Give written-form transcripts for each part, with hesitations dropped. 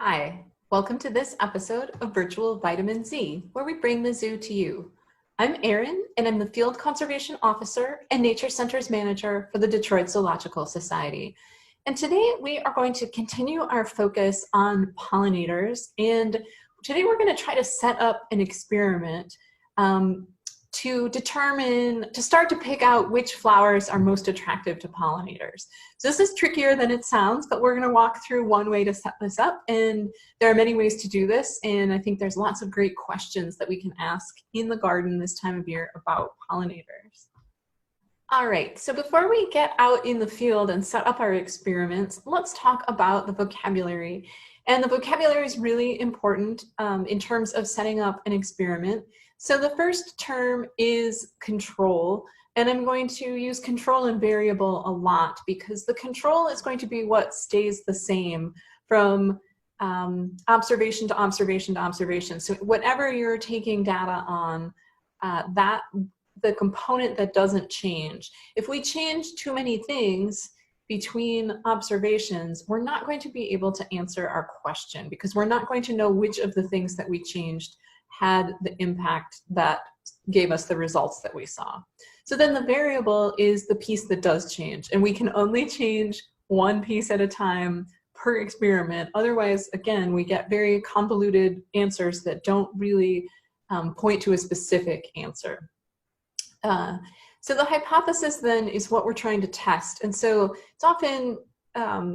Hi, welcome to this episode of Virtual Vitamin Z, where we bring the zoo to you. I'm Erin, and I'm the Field Conservation Officer and Nature Centers Manager for the Detroit Zoological Society. And today we are going to continue our focus on pollinators, and today we're going to try to set up an experiment to start to pick out which flowers are most attractive to pollinators. So this is trickier than it sounds, but we're going to walk through one way to set this up, and there are many ways to do this, and I think there's lots of great questions that we can ask in the garden this time of year about pollinators. All right, so before we get out in the field and set up our experiments, let's talk about the vocabulary. And the vocabulary is really important in terms of setting up an experiment. So the first term is control, and I'm going to use control and variable a lot because the control is going to be what stays the same from observation to observation to observation. So whatever you're taking data on, the component that doesn't change. If we change too many things between observations, we're not going to be able to answer our question because we're not going to know which of the things that we changed had the impact that gave us the results that we saw. So then the variable is the piece that does change, and we can only change one piece at a time per experiment. Otherwise, again, we get very convoluted answers that don't really point to a specific answer. So the hypothesis then is what we're trying to test. And so it's often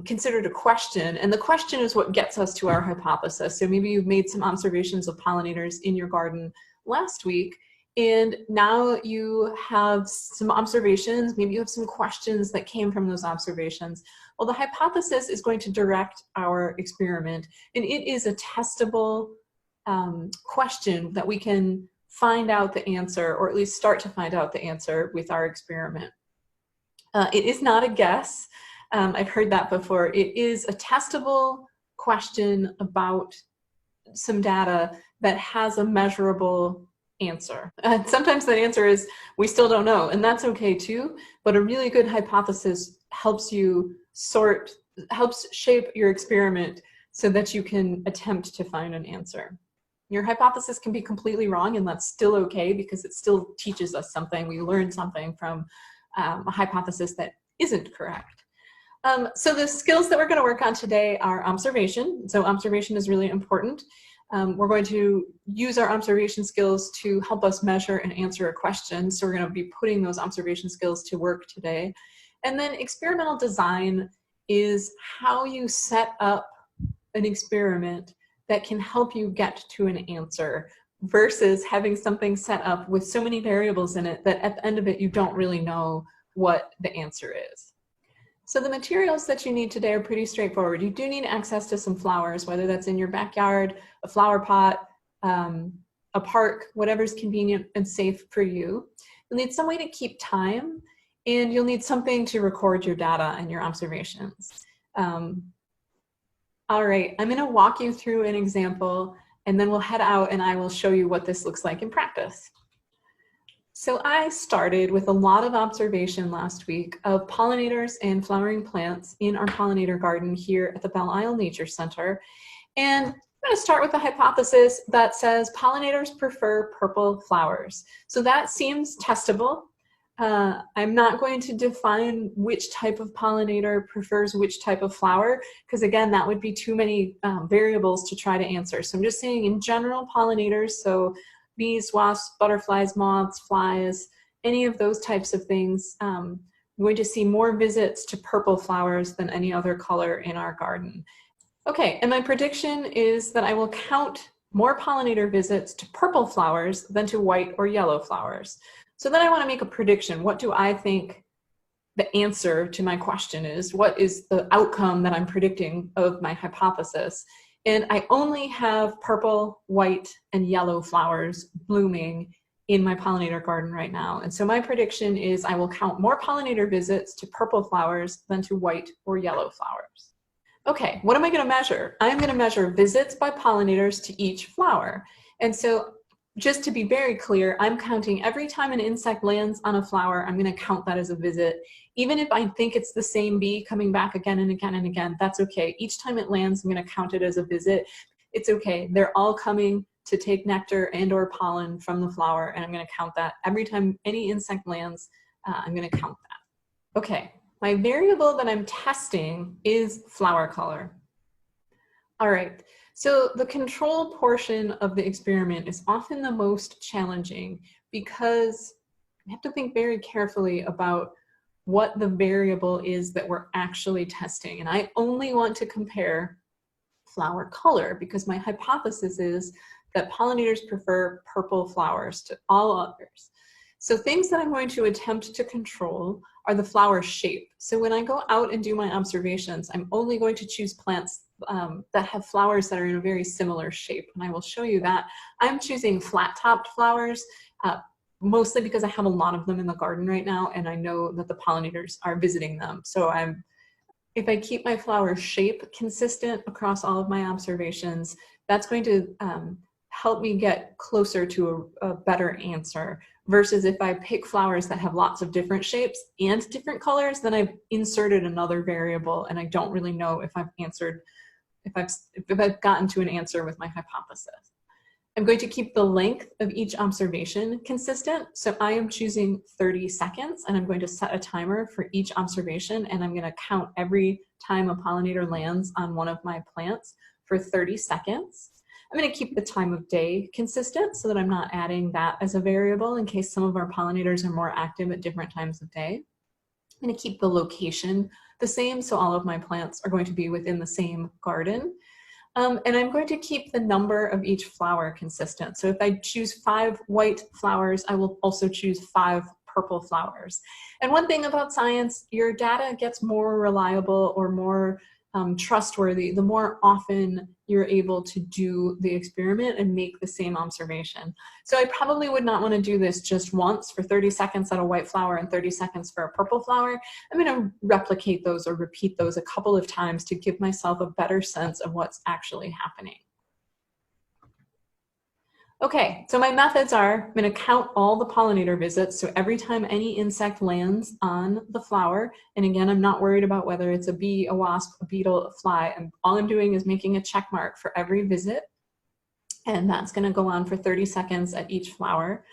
considered a question, and the question is what gets us to our hypothesis. So maybe you've made some observations of pollinators in your garden last week, and now you have some observations, maybe you have some questions that came from those observations. Well, the hypothesis is going to direct our experiment, and it is a testable question that we can find out the answer, or at least start to find out the answer with our experiment. It is not a guess. I've heard that before. It is a testable question about some data that has a measurable answer. Sometimes that answer is, we still don't know, and that's okay too, but a really good hypothesis helps you helps shape your experiment so that you can attempt to find an answer. Your hypothesis can be completely wrong, and that's still okay because it still teaches us something. We learn something from a hypothesis that isn't correct. So the skills that we're going to work on today are observation. So observation is really important. We're going to use our observation skills to help us measure and answer a question. So we're going to be putting those observation skills to work today. And then experimental design is how you set up an experiment that can help you get to an answer versus having something set up with so many variables in it that at the end of it, you don't really know what the answer is. So the materials that you need today are pretty straightforward. You do need access to some flowers, whether that's in your backyard, a flower pot, a park, whatever's convenient and safe for you. You'll need some way to keep time, and you'll need something to record your data and your observations. All right, I'm going to walk you through an example, and then we'll head out and I will show you what this looks like in practice. So I started with a lot of observation last week of pollinators and flowering plants in our pollinator garden here at the Belle Nature Center. And I'm going to start with a hypothesis that says pollinators prefer purple flowers. So that seems testable. I'm not going to define which type of pollinator prefers which type of flower, because again, that would be too many variables to try to answer. So I'm just saying in general, pollinators, so bees, wasps, butterflies, moths, flies, any of those types of things, I'm going to see more visits to purple flowers than any other color in our garden. Okay, and my prediction is that I will count more pollinator visits to purple flowers than to white or yellow flowers. So then I want to make a prediction. What do I think the answer to my question is? What is the outcome that I'm predicting of my hypothesis? And I only have purple, white, and yellow flowers blooming in my pollinator garden right now. And so my prediction is I will count more pollinator visits to purple flowers than to white or yellow flowers. Okay, what am I going to measure? I'm going to measure visits by pollinators to each flower. And so just to be very clear, I'm counting every time an insect lands on a flower, I'm going to count that as a visit. Even if I think it's the same bee coming back again and again and again, that's okay. Each time it lands, I'm going to count it as a visit. It's okay. They're all coming to take nectar and or pollen from the flower, and I'm going to count that. Every time any insect lands, I'm going to count that. Okay, my variable that I'm testing is flower color. All right. So the control portion of the experiment is often the most challenging because we have to think very carefully about what the variable is that we're actually testing. And I only want to compare flower color because my hypothesis is that pollinators prefer purple flowers to all others. So things that I'm going to attempt to control are the flower shape. So when I go out and do my observations, I'm only going to choose plants that have flowers that are in a very similar shape. And I will show you that. I'm choosing flat-topped flowers, mostly because I have a lot of them in the garden right now, and I know that the pollinators are visiting them. So if I keep my flower shape consistent across all of my observations, that's going to help me get closer to a better answer, versus if I pick flowers that have lots of different shapes and different colors, then I've inserted another variable and I don't really know if I've answered, if I've gotten to an answer with my hypothesis. I'm going to keep the length of each observation consistent. So I am choosing 30 seconds and I'm going to set a timer for each observation, and I'm going to count every time a pollinator lands on one of my plants for 30 seconds. I'm going to keep the time of day consistent so that I'm not adding that as a variable in case some of our pollinators are more active at different times of day. I'm going to keep the location the same, so all of my plants are going to be within the same garden. And I'm going to keep the number of each flower consistent. So if I choose 5 white flowers, I will also choose 5 purple flowers. And one thing about science, your data gets more reliable or more trustworthy the more often you're able to do the experiment and make the same observation. So I probably would not want to do this just once for 30 seconds at a white flower and 30 seconds for a purple flower. I'm going to replicate those or repeat those a couple of times to give myself a better sense of what's actually happening. Okay, so my methods are, I'm going to count all the pollinator visits. So every time any insect lands on the flower, and again, I'm not worried about whether it's a bee, a wasp, a beetle, a fly. All I'm doing is making a check mark for every visit. And that's going to go on for 30 seconds at each flower.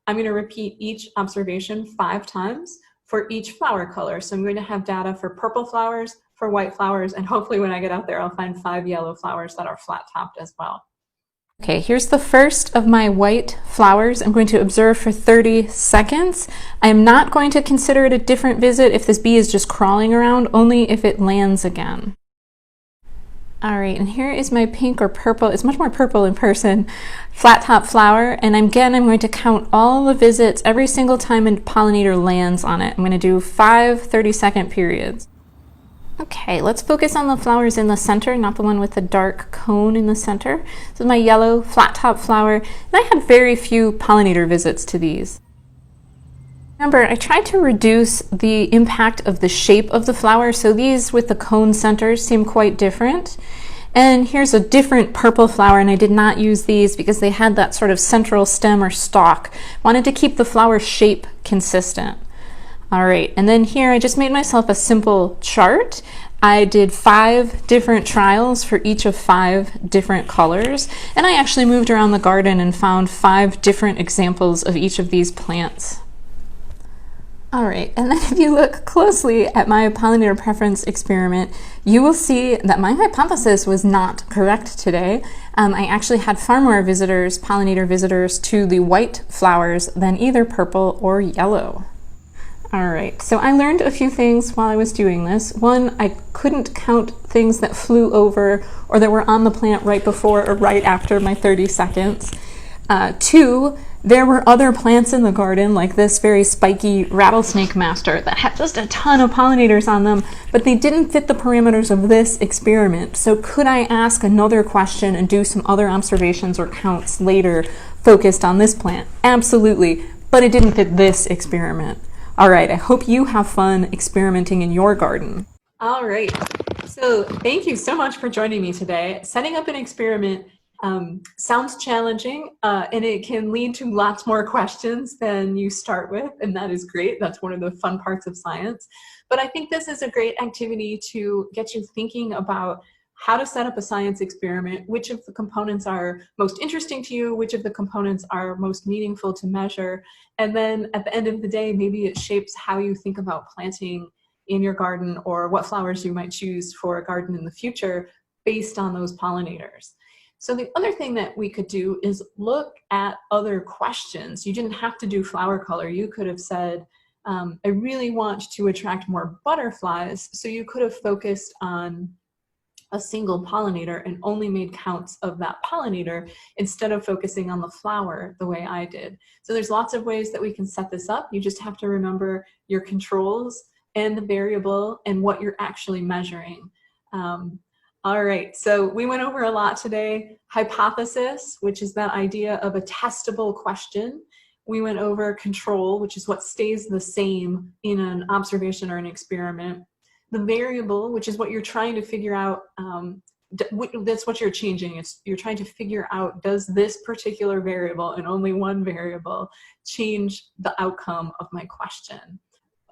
I'm going to repeat each observation 5 times for each flower color. So I'm going to have data for purple flowers, for white flowers, and hopefully when I get out there, I'll find 5 yellow flowers that are flat-topped as well. Okay, here's the first of my white flowers. I'm going to observe for 30 seconds. I'm not going to consider it a different visit if this bee is just crawling around, only if it lands again. All right, and here is my pink or purple, it's much more purple in person, flat top flower. And again, I'm going to count all the visits every single time a pollinator lands on it. I'm going to do 5 30-second periods. Okay, let's focus on the flowers in the center, not the one with the dark cone in the center. This is my yellow flat top flower, and I had very few pollinator visits to these. Remember, I tried to reduce the impact of the shape of the flower, so these with the cone centers seem quite different. And here's a different purple flower, and I did not use these because they had that sort of central stem or stalk. Wanted to keep the flower shape consistent. All right, and then here I just made myself a simple chart. I did 5 different trials for each of 5 different colors, and I actually moved around the garden and found 5 different examples of each of these plants. All right, and then if you look closely at my pollinator preference experiment, you will see that my hypothesis was not correct today. I actually had far more visitors, pollinator visitors, to the white flowers than either purple or yellow. All right, so I learned a few things while I was doing this. One, I couldn't count things that flew over or that were on the plant right before or right after my 30 seconds. 2, there were other plants in the garden, like this very spiky rattlesnake master that had just a ton of pollinators on them, but they didn't fit the parameters of this experiment. So could I ask another question and do some other observations or counts later focused on this plant? Absolutely, but it didn't fit this experiment. All right, I hope you have fun experimenting in your garden. All right, so thank you so much for joining me today. Setting up an experiment Sounds challenging, and it can lead to lots more questions than you start with, and that is great. That's one of the fun parts of science. But I think this is a great activity to get you thinking about how to set up a science experiment, which of the components are most interesting to you, which of the components are most meaningful to measure, and then at the end of the day, maybe it shapes how you think about planting in your garden or what flowers you might choose for a garden in the future based on those pollinators. So the other thing that we could do is look at other questions. You didn't have to do flower color. You could have said, I really want to attract more butterflies. So you could have focused on a single pollinator and only made counts of that pollinator instead of focusing on the flower the way I did. So there's lots of ways that we can set this up. You just have to remember your controls and the variable and what you're actually measuring. All right, so we went over a lot today. Hypothesis, which is that idea of a testable question. We went over control, which is what stays the same in an observation or an experiment. The variable, which is what you're trying to figure out, that's what you're changing. You're trying to figure out, does this particular variable and only one variable change the outcome of my question?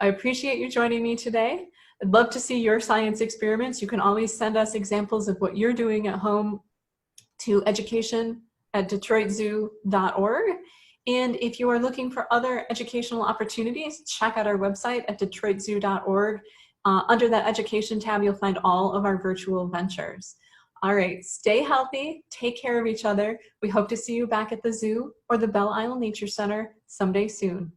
I appreciate you joining me today. I'd love to see your science experiments. You can always send us examples of what you're doing at home to education@detroitzoo.org. And if you are looking for other educational opportunities, check out our website at detroitzoo.org. Under that education tab, you'll find all of our virtual ventures. All right, stay healthy, take care of each other. We hope to see you back at the zoo or the Belle Isle Nature Center someday soon.